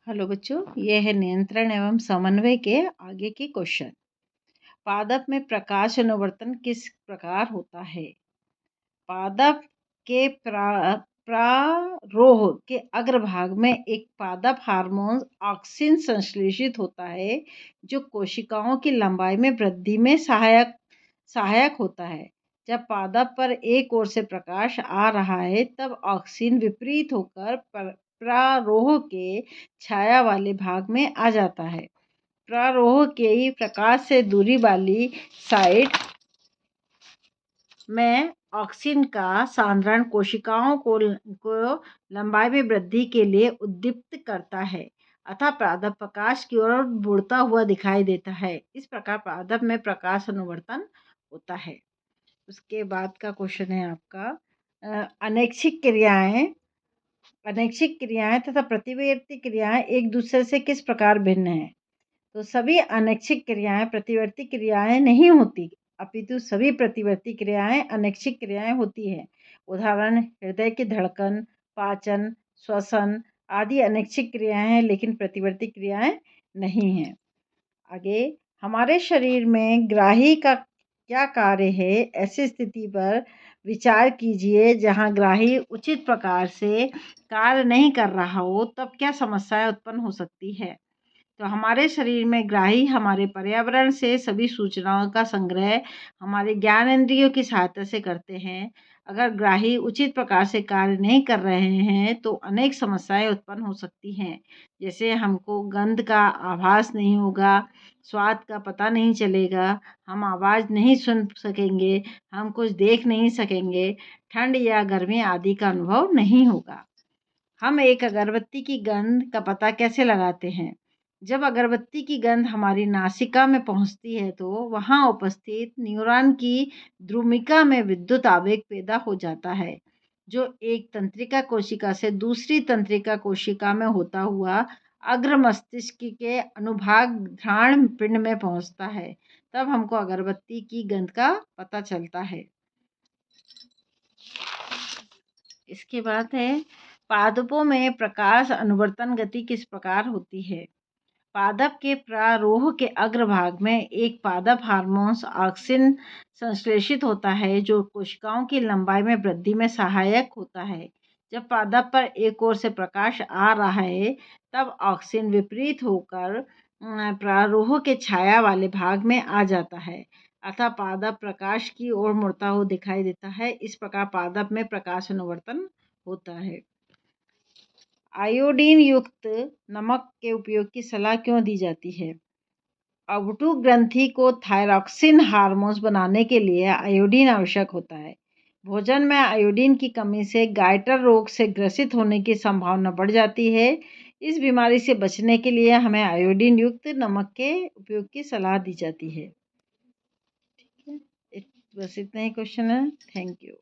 Hello बच्चों, ये है नियंत्रण एवं समन्वय के आगे के क्वेश्चन। पादप में प्रकाश अनुवर्तन किस प्रकार होता है? पादप के प्रारोह के अग्रभाग में एक पादप हार्मोन ऑक्सिन संश्लेषित होता है, जो कोशिकाओं की लंबाई में वृद्धि में सहायक होता है। जब पादप पर एक ओर से प्रकाश आ रहा है, तब ऑक्सिन विपरीत होकर प्रारोह के छाया वाले भाग में आ जाता है। प्रारोह के प्रकाश से दूरी वाली साइड में ऑक्सिन का सांद्रण कोशिकाओं को लंबाई में वृद्धि के लिए उद्दीप्त करता है, अतः पादप प्रकाश की ओर मुड़ता हुआ दिखाई देता है। इस प्रकार पादप में प्रकाश अनुवर्तन होता है। उसके बाद का क्वेश्चन है आपका, अनैच्छिक क्रियाएं तथा प्रतिवर्ती क्रियाएं एक दूसरे से किस प्रकार भिन्न हैं? तो सभी अनैच्छिक क्रियाएं प्रतिवर्ती क्रियाएं नहीं होती, अपितु सभी प्रतिवर्ती क्रियाएं अनैच्छिक क्रियाएं होती हैं। उदाहरण, हृदय की धड़कन, पाचन, श्वसन आदि अनैच्छिक क्रियाएं हैं, लेकिन प्रतिवर्ती क्रियाएं नहीं हैं। आगे, हमारे शरीर में ग्राही का क्या कार्य है? ऐसी स्थिति पर विचार कीजिए जहां ग्राही उचित प्रकार से कार्य नहीं कर रहा हो, तब क्या समस्याएं उत्पन्न हो सकती है? तो हमारे शरीर में ग्राही हमारे पर्यावरण से सभी सूचनाओं का संग्रह हमारे ज्ञान इंद्रियों की सहायता से करते हैं। अगर ग्राही उचित प्रकार से कार्य नहीं कर रहे हैं तो अनेक समस्याएं उत्पन्न हो सकती हैं। जैसे हमको गंध का आभास नहीं होगा, स्वाद का पता नहीं चलेगा, हम आवाज़ नहीं सुन सकेंगे, हम कुछ देख नहीं सकेंगे, ठंड या गर्मी आदि का अनुभव नहीं होगा। हम एक अगरबत्ती की गंध का पता कैसे लगाते हैं? जब अगरबत्ती की गंध हमारी नासिका में पहुंचती है तो वहां उपस्थित न्यूरॉन की द्रुमिका में विद्युत आवेग पैदा हो जाता है, जो एक तंत्रिका कोशिका से दूसरी तंत्रिका कोशिका में होता हुआ अग्र मस्तिष्क के अनुभाग घ्राण पिंड में पहुंचता है। तब हमको अगरबत्ती की गंध का पता चलता है। इसके बाद है, पादपों में प्रकाश अनुवर्तन गति किस प्रकार होती है? पादप के प्रारोह के अग्रभाग में एक पादप हार्मोन ऑक्सिन संश्लेषित होता है, जो कोशिकाओं की लंबाई में वृद्धि में सहायक होता है। जब पादप पर एक ओर से प्रकाश आ रहा है, तब ऑक्सिन विपरीत होकर प्रारोह के छाया वाले भाग में आ जाता है, अतः पादप प्रकाश की ओर मुड़ता हुआ दिखाई देता है। इस प्रकार पादप में प्रकाश अनुवर्तन होता है। आयोडीन युक्त नमक के उपयोग की सलाह क्यों दी जाती है? अवटु ग्रंथि को थायरॉक्सिन हार्मोन बनाने के लिए आयोडीन आवश्यक होता है। भोजन में आयोडीन की कमी से गाइटर रोग से ग्रसित होने की संभावना बढ़ जाती है। इस बीमारी से बचने के लिए हमें आयोडीन युक्त नमक के उपयोग की सलाह दी जाती है। ठीक है, बस इतना ही क्वेश्चन है। Thank you.